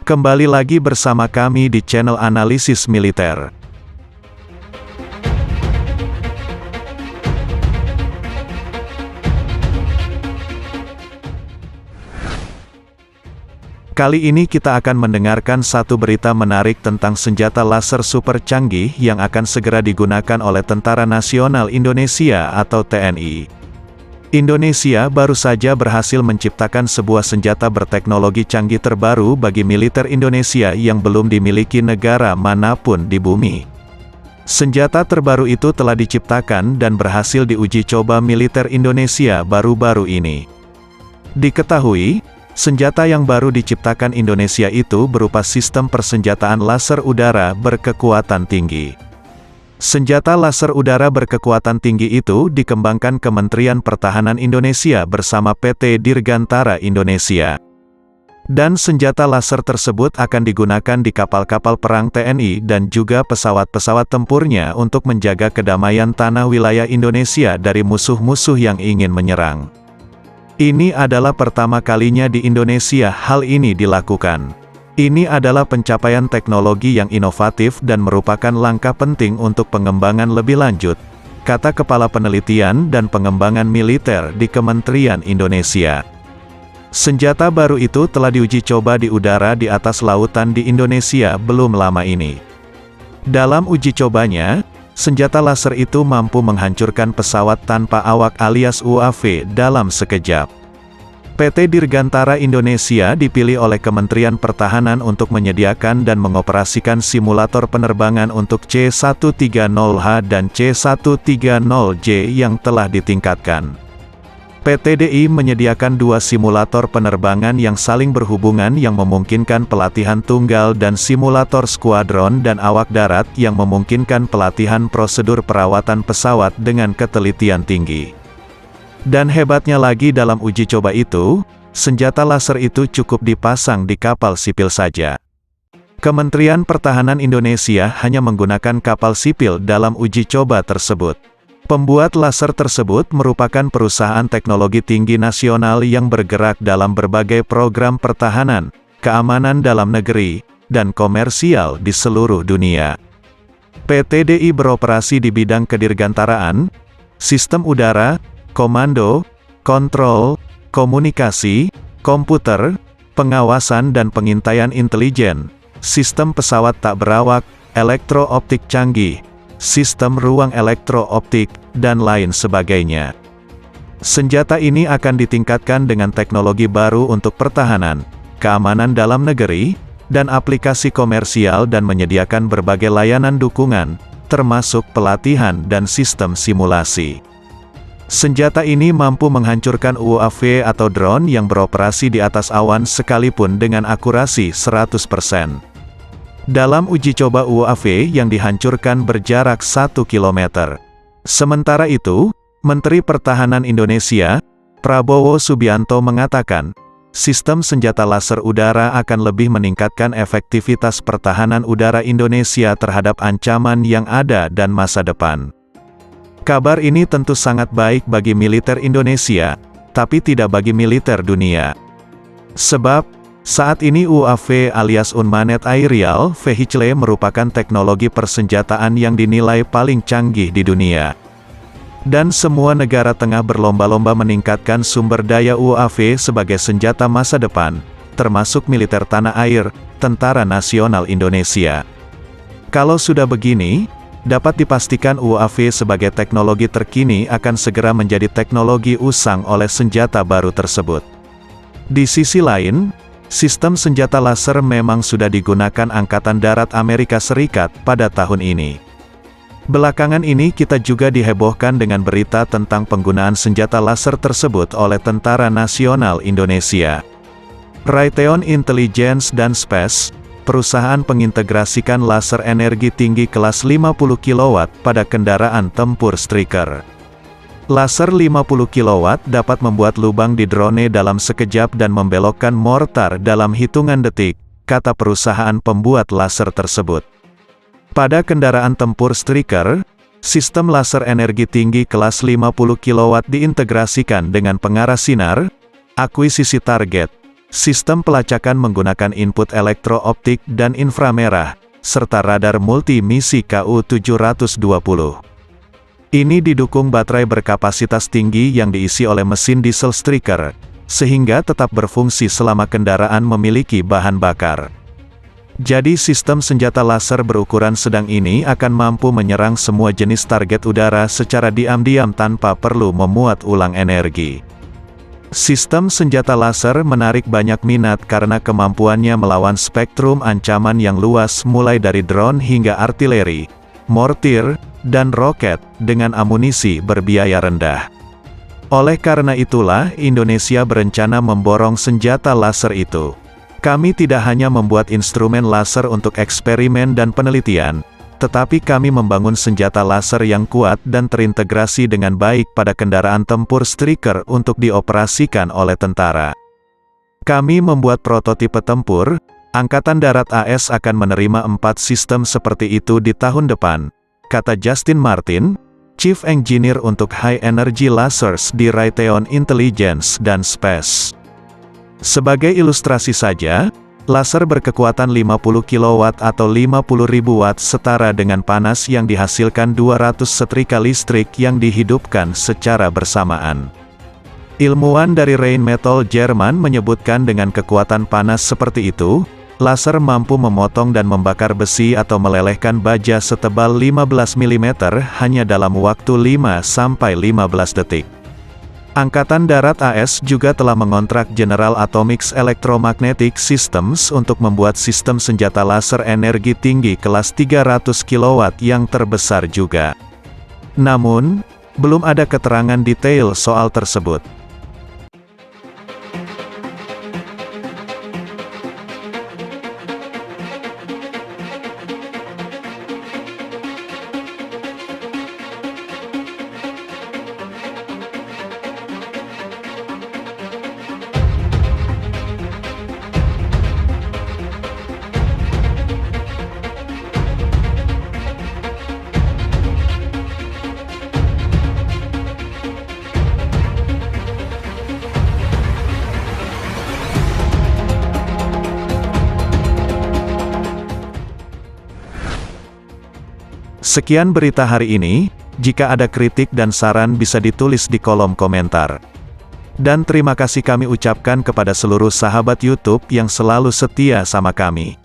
Kembali lagi bersama kami di channel Analisis Militer. Kali ini kita akan mendengarkan satu berita menarik tentang senjata laser super canggih yang akan segera digunakan oleh Tentara Nasional Indonesia atau TNI. Indonesia baru saja berhasil menciptakan sebuah senjata berteknologi canggih terbaru bagi militer Indonesia yang belum dimiliki negara manapun di bumi. Senjata terbaru itu telah diciptakan dan berhasil diuji coba militer Indonesia baru-baru ini. Diketahui, senjata yang baru diciptakan Indonesia itu berupa sistem persenjataan laser udara berkekuatan tinggi. Senjata laser udara berkekuatan tinggi itu dikembangkan Kementerian Pertahanan Indonesia bersama PT Dirgantara Indonesia. Dan senjata laser tersebut akan digunakan di kapal-kapal perang TNI dan juga pesawat-pesawat tempurnya untuk menjaga kedamaian tanah wilayah Indonesia dari musuh-musuh yang ingin menyerang. Ini adalah pertama kalinya di Indonesia hal ini dilakukan. Ini adalah pencapaian teknologi yang inovatif dan merupakan langkah penting untuk pengembangan lebih lanjut, kata Kepala Penelitian dan Pengembangan Militer di Kementerian Indonesia. Senjata baru itu telah diuji coba di udara di atas lautan di Indonesia belum lama ini. Dalam uji cobanya, senjata laser itu mampu menghancurkan pesawat tanpa awak alias UAV dalam sekejap. PT Dirgantara Indonesia dipilih oleh Kementerian Pertahanan untuk menyediakan dan mengoperasikan simulator penerbangan untuk C-130H dan C-130J yang telah ditingkatkan. PT DI menyediakan dua simulator penerbangan yang saling berhubungan yang memungkinkan pelatihan tunggal dan simulator skuadron dan awak darat yang memungkinkan pelatihan prosedur perawatan pesawat dengan ketelitian tinggi. Dan hebatnya lagi dalam uji coba itu, senjata laser itu cukup dipasang di kapal sipil saja. Kementerian Pertahanan Indonesia hanya menggunakan kapal sipil dalam uji coba tersebut. Pembuat laser tersebut merupakan perusahaan teknologi tinggi nasional yang bergerak dalam berbagai program pertahanan, keamanan dalam negeri, dan komersial di seluruh dunia. PT DI beroperasi di bidang kedirgantaraan, sistem udara, komando, kontrol, komunikasi, komputer, pengawasan dan pengintaian intelijen, sistem pesawat tak berawak, elektro-optik canggih, sistem ruang elektro-optik, dan lain sebagainya. Senjata ini akan ditingkatkan dengan teknologi baru untuk pertahanan, keamanan dalam negeri, dan aplikasi komersial dan menyediakan berbagai layanan dukungan, termasuk pelatihan dan sistem simulasi. Senjata ini mampu menghancurkan UAV atau drone yang beroperasi di atas awan sekalipun dengan akurasi 100%. Dalam uji coba UAV yang dihancurkan berjarak 1 km. Sementara itu, Menteri Pertahanan Indonesia, Prabowo Subianto mengatakan, sistem senjata laser udara akan lebih meningkatkan efektivitas pertahanan udara Indonesia terhadap ancaman yang ada dan masa depan. Kabar ini tentu sangat baik bagi militer Indonesia, tapi tidak bagi militer dunia. Sebab, saat ini UAV alias Unmanned Aerial Vehicle merupakan teknologi persenjataan yang dinilai paling canggih di dunia. Dan semua negara tengah berlomba-lomba meningkatkan sumber daya UAV sebagai senjata masa depan, termasuk militer tanah air, Tentara Nasional Indonesia. Kalau sudah begini, dapat dipastikan UAV sebagai teknologi terkini akan segera menjadi teknologi usang oleh senjata baru tersebut. Di sisi lain, sistem senjata laser memang sudah digunakan Angkatan Darat Amerika Serikat pada tahun ini. Belakangan ini kita juga dihebohkan dengan berita tentang penggunaan senjata laser tersebut oleh Tentara Nasional Indonesia. Raytheon Intelligence dan Space, perusahaan pengintegrasikan laser energi tinggi kelas 50 kW pada kendaraan tempur Stryker. Laser 50 kW dapat membuat lubang di drone dalam sekejap dan membelokkan mortar dalam hitungan detik, kata perusahaan pembuat laser tersebut. Pada kendaraan tempur Stryker, sistem laser energi tinggi kelas 50 kW diintegrasikan dengan pengarah sinar, akuisisi target, Sistem pelacakan menggunakan input elektro-optik dan inframerah, serta radar multi-misi KU-720. Ini didukung baterai berkapasitas tinggi yang diisi oleh mesin diesel striker, sehingga tetap berfungsi selama kendaraan memiliki bahan bakar. Jadi sistem senjata laser berukuran sedang ini akan mampu menyerang semua jenis target udara secara diam-diam tanpa perlu memuat ulang energi. Sistem senjata laser menarik banyak minat karena kemampuannya melawan spektrum ancaman yang luas mulai dari drone hingga artileri, mortir, dan roket, dengan amunisi berbiaya rendah. Oleh karena itulah, Indonesia berencana memborong senjata laser itu. Kami tidak hanya membuat instrumen laser untuk eksperimen dan penelitian, tetapi kami membangun senjata laser yang kuat dan terintegrasi dengan baik pada kendaraan tempur striker untuk dioperasikan oleh tentara. Kami membuat prototipe tempur, Angkatan Darat AS akan menerima 4 sistem seperti itu di tahun depan, kata Justin Martin, Chief Engineer untuk High Energy Lasers di Raytheon Intelligence dan Space. Sebagai ilustrasi saja, laser berkekuatan 50 kW atau 50.000 watt setara dengan panas yang dihasilkan 200 setrika listrik yang dihidupkan secara bersamaan. Ilmuwan dari Rheinmetall Jerman menyebutkan dengan kekuatan panas seperti itu, laser mampu memotong dan membakar besi atau melelehkan baja setebal 15 mm hanya dalam waktu 5-15 detik. Angkatan Darat AS juga telah mengontrak General Atomics Electromagnetic Systems untuk membuat sistem senjata laser energi tinggi kelas 300 kW yang terbesar juga. Namun, belum ada keterangan detail soal tersebut. Sekian berita hari ini, jika ada kritik dan saran bisa ditulis di kolom komentar. Dan terima kasih kami ucapkan kepada seluruh sahabat YouTube yang selalu setia sama kami.